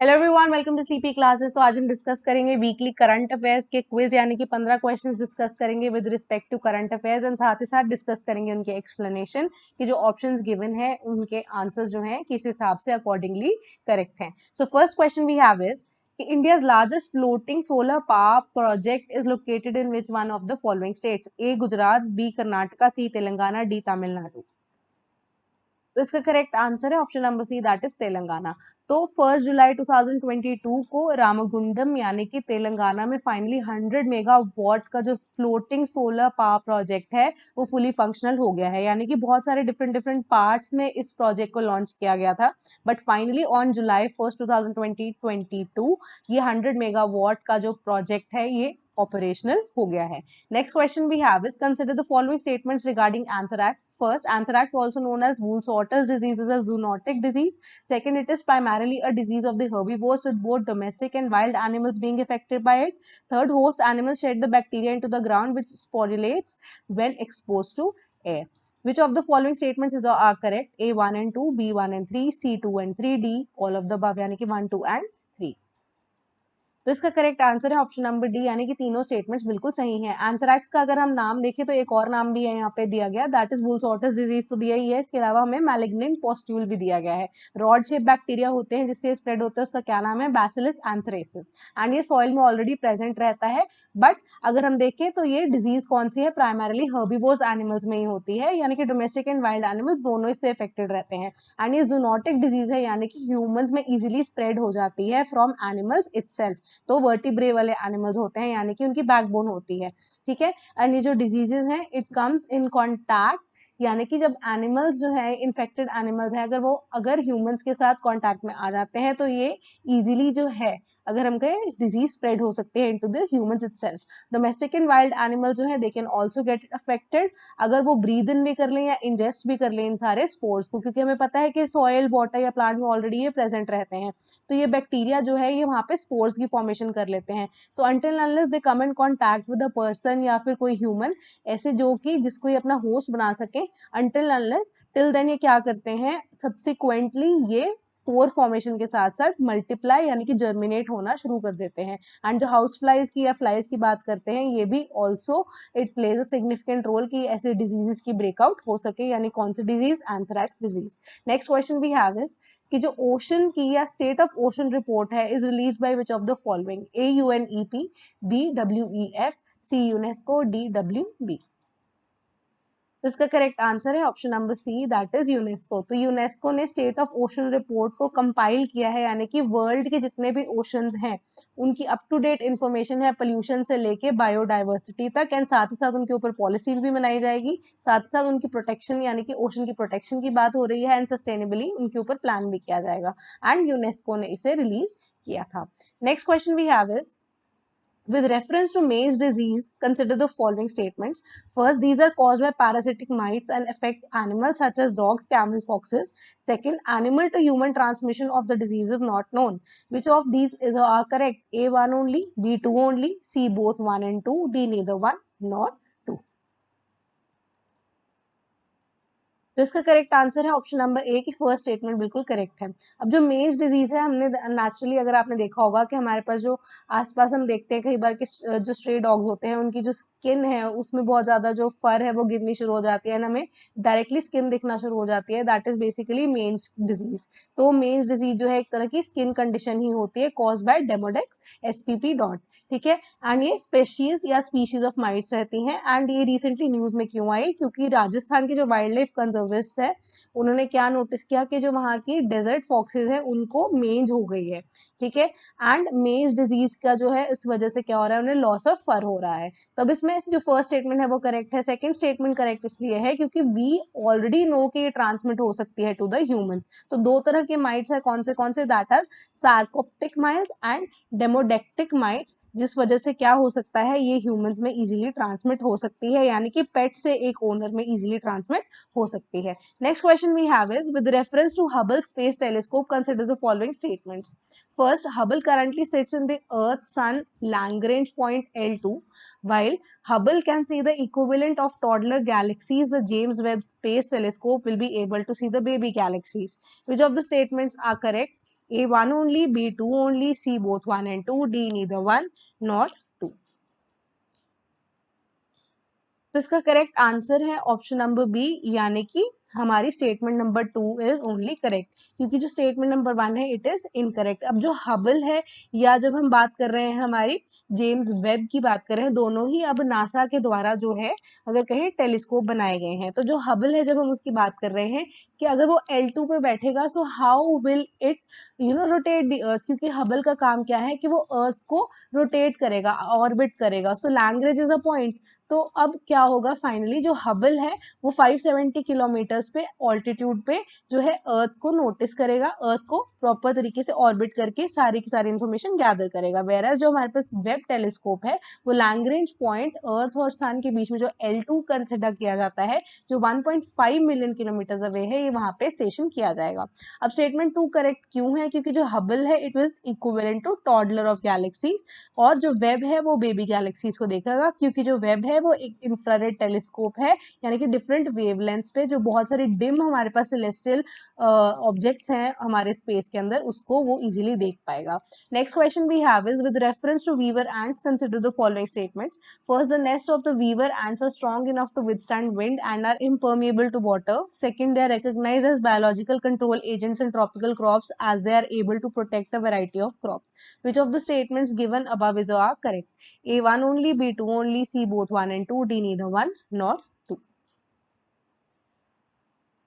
Hello everyone, welcome to sleepy classes. तो आज हम डिस्कस करेंगे वीकली करंट अफेयर्स के क्विज, यानी कि 15 क्वेश्चंस डिस्कस करेंगे with respect to current affairs and साथ ही साथ डिस्कस करेंगे उनके एक्सप्लेनेशन कि जो ऑप्शंस गिवन है उनके आंसर्स जो हैं किस हिसाब से अकॉर्डिंगली करेक्ट हैं। So first question we have is कि India's largest floating solar power project is located in which one of the following states? A Gujarat, B Karnataka, C Telangana, D Tamil Nadu. तो इसका करेक्ट आंसर है option number C, that is Telangana. तो 1 जुलाई 2022 को रामगुंडम यानी कि तेलंगाना में finally 100 megawatt का जो फ्लोटिंग सोलर पावर प्रोजेक्ट है वो फुली फंक्शनल हो गया है। यानी कि बहुत सारे डिफरेंट डिफरेंट पार्ट्स में इस प्रोजेक्ट को लॉन्च किया गया था, बट फाइनली ऑन जुलाई 1 2022 ये 100 मेगावाट का जो प्रोजेक्ट है ये ऑपरेशनल हो गया है। Next question we have is, consider the following statements regarding anthrax. First, anthrax, also known as Wool's disease, is a zoonotic disease. Second, it is primarily a disease of the herbivores, with both domestic and wild animals being affected by it. Third, host animals shed the bacteria into the ground, which sporulates when exposed to air. Which of the following statements are correct? A 1 and 2, B 1 and 3, C 2 and 3, D all of the above, यानी कि 1, 2 and 3. तो इसका correct answer है option number D, यानी कि तीनों statements बिल्कुल सही हैं। एंथ्रैक्स का अगर हम नाम देखें तो एक और नाम भी है यहाँ पे दिया गया, दैट इज वुल्सॉटस डिजीज तो दिया ही है। इसके अलावा हमें मैलिग्नेंट पॉस्ट्यूल भी दिया गया है। रॉड शेप बैक्टीरिया होते हैं जिससे स्प्रेड होता है, उसका क्या नाम है? Bacillus anthracis. एंड ये सॉइल में ऑलरेडी प्रेजेंट रहता है, बट अगर हम देखें तो ये डिजीज कौन सी है? प्राइमरली हर्बीवोर्स एनिमल्स में ही होती है, यानी कि डोमेस्टिक एंड वाइल्ड एनिमल्स दोनों इससे अफेक्टेड रहते हैं। एंड ये जूनोटिक डिजीज है, यानी कि ह्यूमंस में इजिली स्प्रेड हो जाती है फ्रॉम एनिमल्स इटसेल्फ। तो वर्टिब्रे वाले एनिमल्स होते हैं, यानी कि उनकी बैकबोन होती है। ठीक है। एंड ये जो डिजीजेस हैं इट कम्स इन कॉन्टैक्ट, यानी कि जब एनिमल्स जो है इन्फेक्टेड एनिमल्स है अगर ह्यूमंस के साथ कॉन्टैक्ट में आ जाते हैं तो ये इजीली जो है अगर हम कहें डिजीज स्प्रेड हो सकती है into the humans itself. Domestic and wild animal जो है they can also get affected अगर वो ब्रीद इन भी कर लें या इंजेस्ट भी कर लें इन सारे स्पोर्स को, क्योंकि हमें पता है कि सॉइल, वाटर या प्लांट में ऑलरेडी ये प्रेजेंट रहते हैं। तो ये बैक्टीरिया जो है ये वहाँ पे स्पोर्स की फॉर्मेशन कर लेते हैं। So until unless they come in contact with a person या फिर कोई ह्यूमन ऐसे जो कि जिसको ये अपना होस्ट बना सके, अंटिल अनलेस टिल देन ये क्या करते हैं, सब्सिक्वेंटली ये स्पोर फॉर्मेशन के साथ साथ मल्टीप्लाई यानी कि जर्मिनेट होना शुरू कर देते हैं। एंड जो हाउस फ्लाइज की या फ्लाइज की बात करते हैं ये भी also it plays a significant role कि ऐसे डिजीजेस की ब्रेकआउट हो सके, यानी कौन सी disease? Anthrax disease. Next question we have is कि जो ओशन की या स्टेट ऑफ ओशन रिपोर्ट है is released by which of the following? A UNEP, B WEF, C UNESCO, D WB. तो इसका करेक्ट आंसर है option number C, that is UNESCO. तो UNESCO ने स्टेट ऑफ ओशन रिपोर्ट को compile किया है, यानी कि वर्ल्ड के जितने भी ओशंस हैं उनकी अप टू डेट इंफॉर्मेशन है, पोल्यूशन से लेके बायोडाइवर्सिटी तक। एंड साथ ही साथ उनके ऊपर पॉलिसी भी बनाई जाएगी, साथ ही साथ उनकी प्रोटेक्शन यानी कि ओशन की प्रोटेक्शन की बात हो रही है एंड सस्टेनेबली उनके ऊपर प्लान भी किया जाएगा। एंड यूनेस्को ने इसे रिलीज किया था। Next question we have is, with reference to maize disease, consider the following statements. First, these are caused by parasitic mites and affect animals such as dogs, camels, foxes. Second, animal to human transmission of the disease is not known. Which of these is correct? A 1 only, B 2 only, C both 1 and 2, D neither 1 nor 2. तो इसका correct answer है option number ए की first statement बिल्कुल correct है। अब जो मेज disease है हमने नेचुरली अगर आपने देखा होगा कि हमारे पास जो आसपास हम देखते हैं कई बार कि जो स्ट्रे डॉग्स होते हैं उनकी जो स्किन है उसमें बहुत ज्यादा जो फर है वो गिरनी शुरू हो जाती है, हमें डायरेक्टली स्किन दिखना शुरू हो जाती है, दैट इज बेसिकली मेज डिजीज। तो मेज डिजीज जो है एक तरह की स्किन कंडीशन ही होती है cause by Demodex SPP dot. ठीक है। एंड ये स्पेशीज या स्पीशीज ऑफ माइट्स रहती हैं। एंड ये रिसेंटली न्यूज में क्यों आई? क्योंकि राजस्थान की जो वाइल्ड लाइफ कंजर्विस्ट है उन्होंने क्या नोटिस किया कि जो वहाँ की डेजर्ट फॉक्सेज है उनको मेज हो गई है। ठीक है। एंड मेज डिजीज का जो है इस वजह से क्या हो रहा है, उन्हें लॉस ऑफ फर हो रहा है। तो अब इसमें जो फर्स्ट स्टेटमेंट है वो करेक्ट है। सेकंड स्टेटमेंट करेक्ट इसलिए है क्योंकि वी ऑलरेडी नो कि ये ट्रांसमिट हो सकती है टू द ह्यूमंस। तो दो तरह के माइट्स है, कौन से that is sarcoptic mites and demodectic mites, जिस वजह से क्या हो सकता है ये ह्यूमंस में इजीली ट्रांसमिट हो सकती है, यानी कि पेट से एक ओनर में इजीली ट्रांसमिट हो सकती है। Next question we have is, with reference to Hubble space telescope consider the following statements. First, Hubble currently sits in the Earth-Sun Lagrange point L2. While Hubble can see the equivalent of toddler galaxies, the James Webb Space Telescope will be able to see the baby galaxies. Which of the statements are correct? A 1 only, B 2 only, C both 1 and 2, D neither 1 nor 2. तो इसका correct answer है option number B, यानी कि हमारी statement number 2 is only correct, क्योंकि जो statement number 1 है it is incorrect. अब जो हबल है, या जब हम बात कर रहे हैं हमारी जेम्स वेब की बात कर रहे हैं, दोनों ही अब नासा के द्वारा जो है अगर कहें टेलीस्कोप बनाए गए हैं। तो जो हबल है जब हम उसकी बात कर रहे हैं कि अगर वो L2 पे बैठेगा, so how will it rotate the earth, क्योंकि हबल का काम क्या है कि वो अर्थ को रोटेट करेगा, ऑर्बिट करेगा। सो लैग्रेंज इज अ पॉइंट। तो अब क्या होगा, फाइनली जो हबल है वो 570 किलोमीटर्स पे ऑल्टीट्यूड पे जो है अर्थ को नोटिस करेगा, अर्थ को प्रॉपर तरीके से ऑर्बिट करके सारी की सारी इंफॉर्मेशन गैदर करेगा। वेरएज जो हमारे पास वेब टेलीस्कोप है वो लैग्रेंज पॉइंट अर्थ और सन के बीच में जो L2 कंसिडर किया जाता है, जो 1.5 मिलियन किलोमीटर अवे है, ये वहां पे स्टेशन किया जाएगा। अब स्टेटमेंट 2 करेक्ट क्यों है, क्योंकि जो हबल है it was equivalent to toddler of galaxies, और जो वेब है वो बेबी गैलेक्सीज को देखेगा, क्योंकि जो वेब है वो एक इंफ्रारेड टेलीस्कोप है, यानी कि डिफरेंट वेवलेंथ्स पे जो बहुत सारी डिम हमारे पास सेलेस्टियल ऑब्जेक्ट्स हैं हमारे स्पेस के अंदर, उसको वो इजीली देख पाएगा। Next question we have is with reference to weaver ants consider the following statements. First, the nest of the weaver ants are strong enough to withstand wind and are impermeable to water. Second, they are recognized as biological control agents in tropical crops as they are able to protect a variety of crops. Which of the statements given above is are correct? A 1 only, B 2 only, C both 1 and 2, D neither 1 nor 2.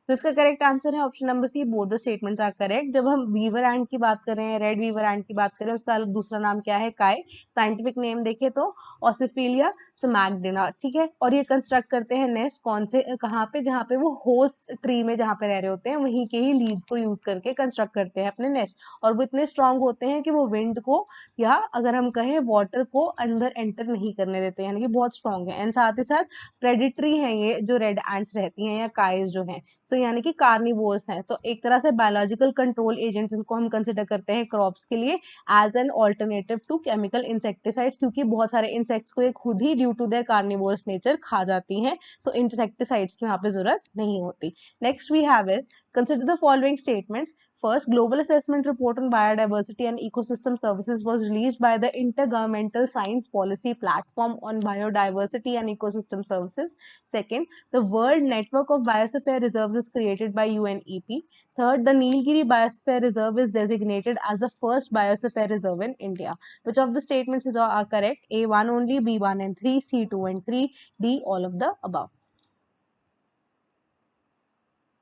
तो इसका correct answer है option number C, both the statements are correct. जब हम Weaver and की बात कर रहे हैं, रेड वीवर एंड की बात कर रहे हैं, उसका दूसरा नाम क्या है, काय। साइंटिफिक नेम देखे तो ऑसिफिलिया समैगडिना, ठीक है। और ये कंस्ट्रक्ट करते हैं नेस्ट कौन से, कहाँ पे, जहाँ पे वो होस्ट ट्री में जहाँ पे रह रहे होते हैं वहीं के ही लीव्स को यूज करके कंस्ट्रक्ट करते हैं अपने नेस्ट। और वो इतने स्ट्रांग होते हैं कि वो विंड को, या अगर हम कहें वाटर को, अंदर एंटर नहीं करने देते, यानी कि बहुत स्ट्रांग है। एंड साथ ही साथ प्रेडिटरी हैं ये जो रेड एंड्स रहती हैं या काइज जो हैं, सो यानी कि कार्निवोर्स हैं। तो एक तरह से बायोलॉजिकल कंट्रोल एजेंट्स इनको हम कंसिडर करते हैं क्रॉप्स के लिए as an alternative to chemical insecticides, क्योंकि बहुत सारे इंसेक्ट्स को ये खुद ही due to their carnivorous nature खा जाती हैं। सो इंसेक्टिसाइड्स की वहां पे जरूरत नहीं होती। Next we have is consider the following statements. First, global assessment report on biodiversity and ecosystem services was released by the Intergovernmental Science Policy Platform on Biodiversity and Ecosystem Services. Second, the World Network of Biosphere Reserves is created by UNEP. Third, the Nilgiri Biosphere Reserve is designated as the first biosphere reserve in India. Which of the statements are correct? A 1 only, B 1 and 3, C 2 and 3, D all of the above.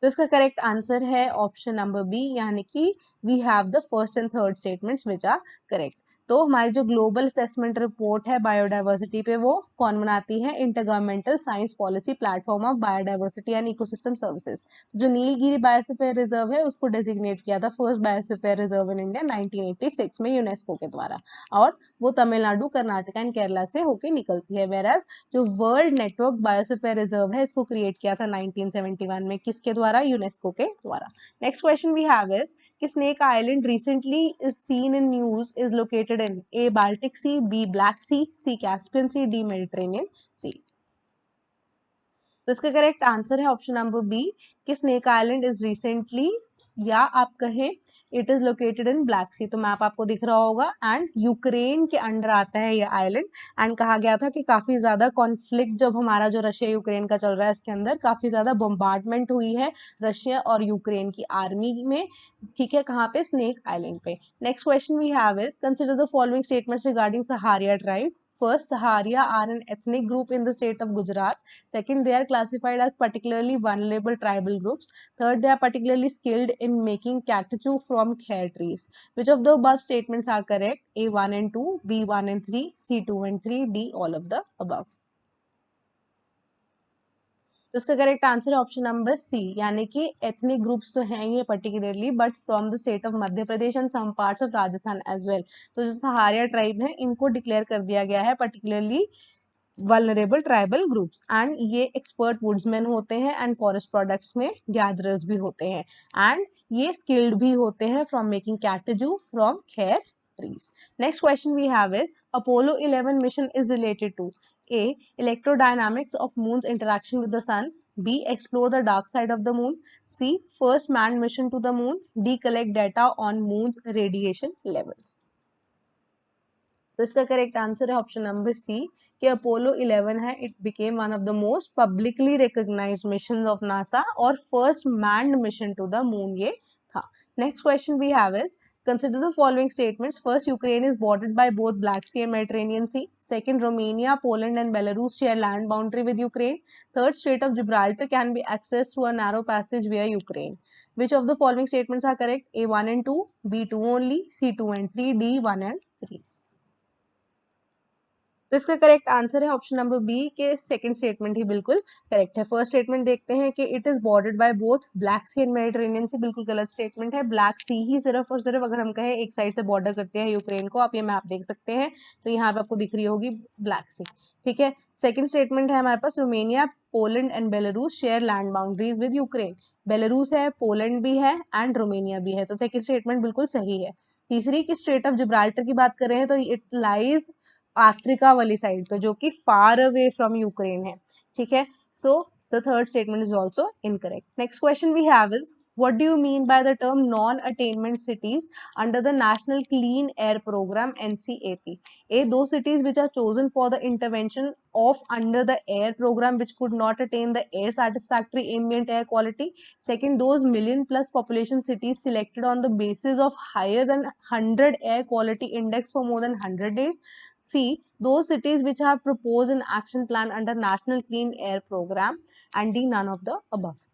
तो इसका correct answer है option number B, यानी कि we have the first and third statements which are correct. तो हमारी जो global assessment report है biodiversity पे, वो कौन बनाती है, intergovernmental science policy platform of biodiversity and ecosystem services. जो नीलगिरी बायोस्फीयर रिजर्व है उसको डेजिग्नेट किया था first biosphere reserve in India 1986 में यूनेस्को के द्वारा, और वो तमिलनाडु, कर्नाटका एंड केरला से होके निकलती है। वेराज जो वर्ल्ड नेटवर्क बायोस्फीयर रिजर्व है इसको क्रिएट किया था 1971 में, किसके द्वारा, यूनेस्को के द्वारा। Next question we have is कि snake island recently is seen in news is located in A Baltic Sea, B Black Sea, C Caspian Sea, D Mediterranean Sea. तो इसका करेक्ट आंसर है ऑप्शन नंबर बी कि snake island is recently, या आप कहें it is located in black sea. तो map आपको दिख रहा होगा, एंड यूक्रेन के अंडर आता है ये आइलैंड। एंड कहा गया था कि काफी ज्यादा कॉन्फ्लिक्ट जब हमारा जो रशिया यूक्रेन का चल रहा है इसके अंदर काफी ज्यादा बम्बार्डमेंट हुई है रशिया और यूक्रेन की आर्मी में, ठीक है, कहाँ पे, स्नेक आइलैंड पे। Next question we have is consider the following statements regarding Saharia tribe. First, Saharia are an ethnic group in the state of Gujarat. Second, they are classified as particularly vulnerable tribal groups. Third, they are particularly skilled in making caoutchouc from khair trees. Which of the above statements are correct? A 1 and 2, B 1 and 3, C 2 and 3, D all of the above. तो इसका correct answer है option number C, यानी कि ethnic groups तो हैं ये particularly, but from the state of Madhya Pradesh and some parts of Rajasthan as well. तो जो सहारिया ट्राइब है इनको डिक्लेयर कर दिया गया है particularly vulnerable tribal groups, and ये एक्सपर्ट वुड्समैन होते हैं एंड फॉरेस्ट प्रोडक्ट्स में गैदरर्स भी होते हैं, एंड ये स्किल्ड भी होते हैं फ्रॉम मेकिंग कैटजू फ्रॉम खैर trees. Next question we have is Apollo 11 mission is related to A. Electrodynamics of moon's interaction with the sun, B. Explore the dark side of the moon. C. First manned mission to the moon. D. Collect data on moon's radiation levels. तो इसका correct answer है option number C कि Apollo 11 है, it became one of the most publicly recognized mission of NASA और first manned mission to the moon ये था. Next question we have is consider the following statements. First, Ukraine is bordered by both Black Sea and Mediterranean Sea. Second, Romania, Poland and Belarus share land boundary with Ukraine. Third, Strait of Gibraltar can be accessed through a narrow passage via Ukraine. Which of the following statements are correct? A 1 and 2, B 2 only, C 2 and 3, D 1 and 3. तो इसका correct answer है option number B के second statement ही बिल्कुल correct है. First statement देखते हैं कि it is bordered by both black sea and Mediterranean sea, बिल्कुल गलत स्टेटमेंट है. ब्लैक सी ही सिर्फ और सिर्फ अगर हम कहें एक साइड से बॉर्डर करते हैं यूक्रेन को, आप ये मैप देख सकते हैं तो यहाँ पे आपको दिख रही होगी ब्लैक सी. ठीक है, सेकेंड स्टेटमेंट है हमारे पास Romania, Poland and Belarus share land boundaries with Ukraine. Belarus है, पोलैंड भी है एंड रोमेनिया भी है, तो सेकेंड स्टेटमेंट बिल्कुल सही है. तीसरी की स्ट्रेट ऑफ जिब्राल्टर की बात कर रहे हैं तो इट लाइज अफ्रीका वाली साइड पे जो कि फार अवे फ्रॉम यूक्रेन है. ठीक है, so the third statement is also incorrect. Next question we have is what do you mean by the term non-attainment cities under the National Clean Air Program NCAP? A, those cities which are chosen for the intervention of under the air program which could not attain the air satisfactory ambient air quality. Second, those million plus population cities selected on the basis of higher than 100 air quality index for more than 100 days. C, those cities which have proposed an action plan under National Clean Air Program. And D, none of the above.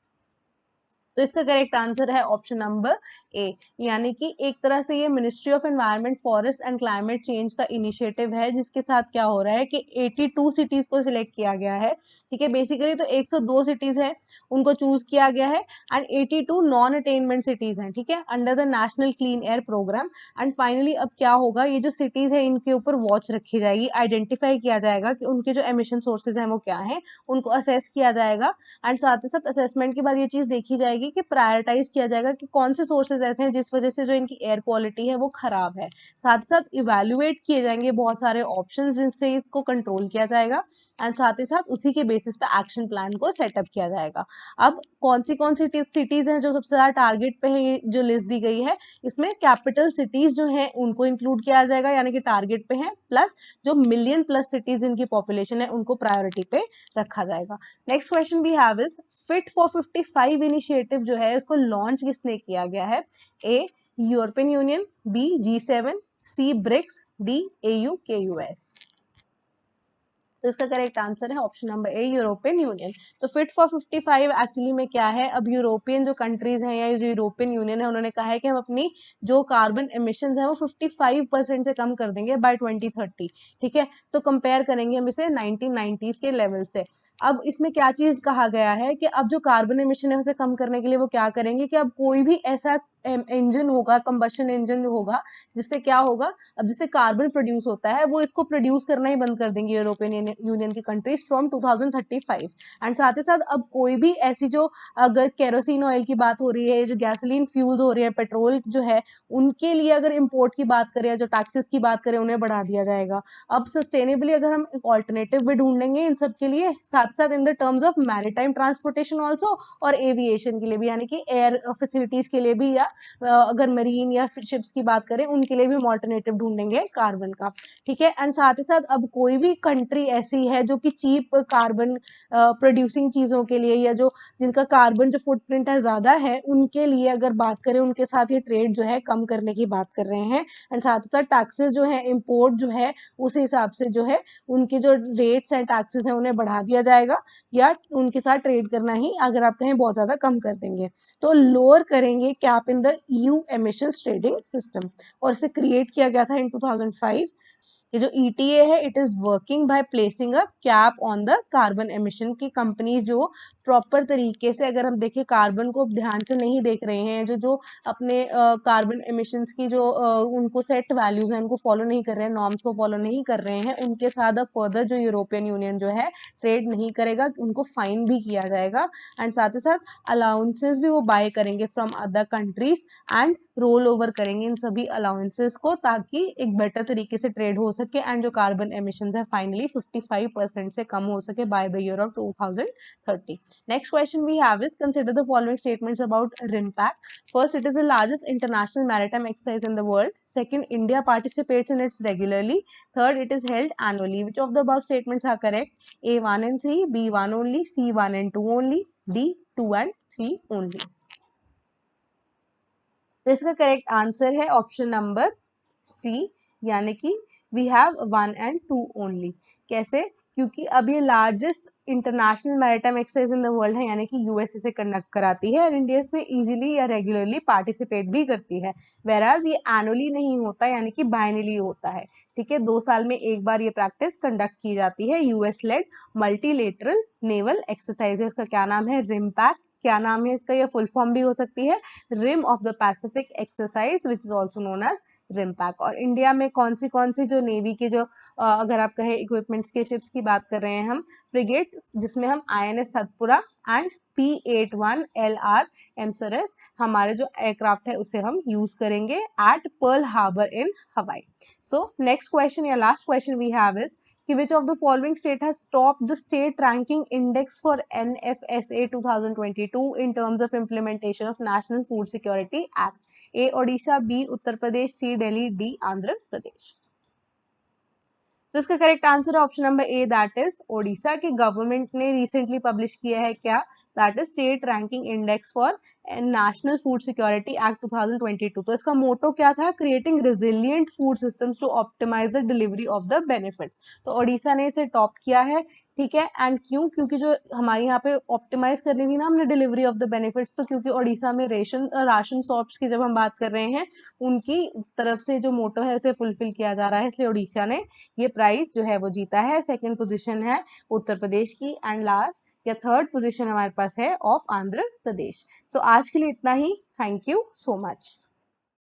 तो इसका correct answer है option number ए, यानी कि एक तरह से ये ministry of environment, forest and climate change का इनिशिएटिव है जिसके साथ क्या हो रहा है कि 82 सिटीज को सिलेक्ट किया गया है. ठीक है, बेसिकली तो 102 सिटीज है उनको चूज किया गया है एंड 82 नॉन अटेनमेंट सिटीज हैं. ठीक है, under the national clean air programme. And finally अब क्या होगा, ये जो सिटीज है इनके ऊपर वॉच रखी जाएगी, आइडेंटिफाई किया जाएगा कि उनके जो एमिशन सोर्सेज हैं वो क्या है, उनको असेस किया जाएगा एंड साथ ही साथ असेसमेंट के बाद ये चीज देखी जाएगी कि प्रायोरिटाइज किया जाएगा कि कौन से सोर्सेज ऐसे हैं जिस वजह से जो इनकी एयर क्वालिटी है वो खराब है. साथ ही साथ इवैल्यूएट किए जाएंगे बहुत सारे ऑप्शंस जिनसे इसको कंट्रोल किया जाएगा एंड साथ ही साथ उसी के बेसिस पे एक्शन प्लान को सेटअप किया जाएगा. अब कौन सी सिटीज हैं जो सबसे ज्यादा टारगेट पे है, ये जो लिस्ट दी गई है इसमें कैपिटल सिटीज जो है उनको इंक्लूड किया जाएगा यानी कि टारगेट पे है, प्लस जो मिलियन प्लस सिटीज जिनकी पॉपुलेशन है उनको प्रायोरिटी पे रखा जाएगा. Next question we have is fit for 55 initiative जो है उसको लॉन्च किसने किया गया है? A, European Union, B, G7, C, BRICS, D, AU KUS. तो इसका करेक्ट आंसर है option number A, European Union. तो फिट फॉर 55 एक्चुअली में क्या है, अब यूरोपियन जो कंट्रीज हैं या जो यूरोपियन यूनियन है उन्होंने कहा है कि हम अपनी जो कार्बन एमिशंस हैं वो 55% से कम कर देंगे बाय 2030. ठीक है, तो कंपेयर करेंगे हम इसे 1990s के लेवल से. अब इसमें क्या चीज कहा गया है कि अब जो कार्बन एमिशन है उसे कम करने के लिए वो क्या करेंगे कि अब कोई भी ऐसा इंजन होगा, कंबशन इंजन जो होगा, जिससे क्या होगा, अब जिससे कार्बन प्रोड्यूस होता है वो इसको प्रोड्यूस करना ही बंद कर देंगे यूरोपियन यूनियन की कंट्रीज फ्रॉम 2035. एंड साथ ही साथ अब कोई भी ऐसी जो अगर केरोसिन ऑयल की बात हो रही है, जो गैसोलीन फ्यूल्स हो रही है, पेट्रोल जो है, उनके लिए अगर इम्पोर्ट की बात करें, जो टैक्सेस की बात करें, उन्हें बढ़ा दिया जाएगा. अब सस्टेनेबली अगर हम एक ऑल्टरनेटिव भी ढूंढेंगे इन सब के लिए, साथ साथ in the terms of maritime transportation also और एविएशन के लिए भी, यानी कि एयर फैसिलिटीज के लिए भी, या अगर मरीन या शिप्स की बात करें उनके लिए भी हम ऑल्टरनेटिव ढूंढेंगे कार्बन का. ठीक है, एंड साथ ही साथ अब कोई भी कंट्री ऐसी है जो कि चीप कार्बन प्रोड्यूसिंग चीजों के लिए या जो जिनका कार्बन जो फुटप्रिंट है ज्यादा है, उनके लिए अगर बात करें, उनके साथ ये ट्रेड जो है कम करने की बात कर रहे हैं. एंड साथ ही साथ टैक्सेस जो है, इम्पोर्ट जो है, उस हिसाब से जो है उनके जो रेट्स एंड टैक्सेस हैं उन्हें बढ़ा दिया जाएगा या उनके साथ ट्रेड करना ही अगर आप कहें बहुत ज्यादा कम कर देंगे. तो लोअर करेंगे cap in the EU emissions trading system, और इसे क्रिएट किया गया था इन 2005. ये जो ETA है, it is working by placing a cap on the carbon emission की कंपनीज जो प्रॉपर तरीके से, अगर हम देखें, कार्बन को ध्यान से नहीं देख रहे हैं, जो अपने कार्बन एमिशंस की जो उनको सेट वैल्यूज हैं उनको फॉलो नहीं कर रहे हैं, नॉर्म्स को फॉलो नहीं कर रहे हैं, उनके साथ अब फर्दर जो यूरोपियन यूनियन जो है ट्रेड नहीं करेगा, उनको फाइन भी किया जाएगा. एंड साथ ही साथ अलाउंसेस भी वो बाय करेंगे from other countries and roll over करेंगे इन सभी अलाउंसेस को, ताकि एक बेटर तरीके से ट्रेड हो सके एंड जो कार्बन एमिशंस है फाइनली 55% से कम हो सके by the year of 2030. Next question we have is consider the following statements about RIMPAC. First, it is the largest international maritime exercise in the world. Second, India participates in it regularly. Third, it is held annually. Which of the above statements are correct? A 1 and 3, B 1 only, C 1 and 2 only, D 2 and 3 only. तो इसका correct answer है option number C, यानी कि we have 1 and 2 only. कैसे? क्योंकि अब ये largest international maritime exercise in the world है, यानी कि यूएसए से कंडक्ट कराती है और इंडिया इसमें इजीली या रेगुलरली पार्टिसिपेट भी करती है. वेराज ये एनुअली नहीं होता, यानी कि बाइनली होता है. ठीक है, 2 साल में एक बार ये प्रैक्टिस कंडक्ट की जाती है. US led multilateral naval exercises का क्या नाम है? RIMPAC. क्या नाम है इसका? ये फुल फॉर्म भी हो सकती है rim of the Pacific exercise which is also known as RIMPAC. और इंडिया में कौन सी जो नेवी के जो अगर आप कहें इक्विपमेंट्स के शिप्स की बात कर रहे हैं हम, फ्रिगेट जिसमें हम INS Satpura and P81 LR एमसरस हमारे जो एयरक्राफ्ट है उसे हम यूज करेंगे eight Perl harbour in Hawaii. So next question या last question we have is कि which of the following state has topped the state ranking index for NFSA 2022 in terms of implementation of National Food Security Act? A Odisha, B Uttar Pradesh, C Delhi, D Andhra Pradesh. तो इसका correct answer है option number A, that is Odisha. की government ने recently publish किया है क्या? That is state ranking index for national food security act 2022. तो इसका मोटो क्या था? Creating resilient food systems to optimise the delivery of the benefits. तो ओडिशा ने इसे टॉप किया है. ठीक है, एंड क्यों? क्योंकि जो हमारे यहाँ पे ऑप्टिमाइज करनी थी ना हमने डिलीवरी ऑफ द बेनिफिट्स, तो क्योंकि ओडिशा में राशन शॉप्स की जब हम बात कर रहे हैं उनकी तरफ से जो मोटो है उसे फुलफिल किया जा रहा है, इसलिए ओडिशा ने ये प्राइज जो है वो जीता है. सेकंड पोजीशन है उत्तर प्रदेश की एंड लास्ट या थर्ड पोजीशन हमारे पास है ऑफ आंध्र प्रदेश. सो आज के लिए इतना ही. Thank you so much.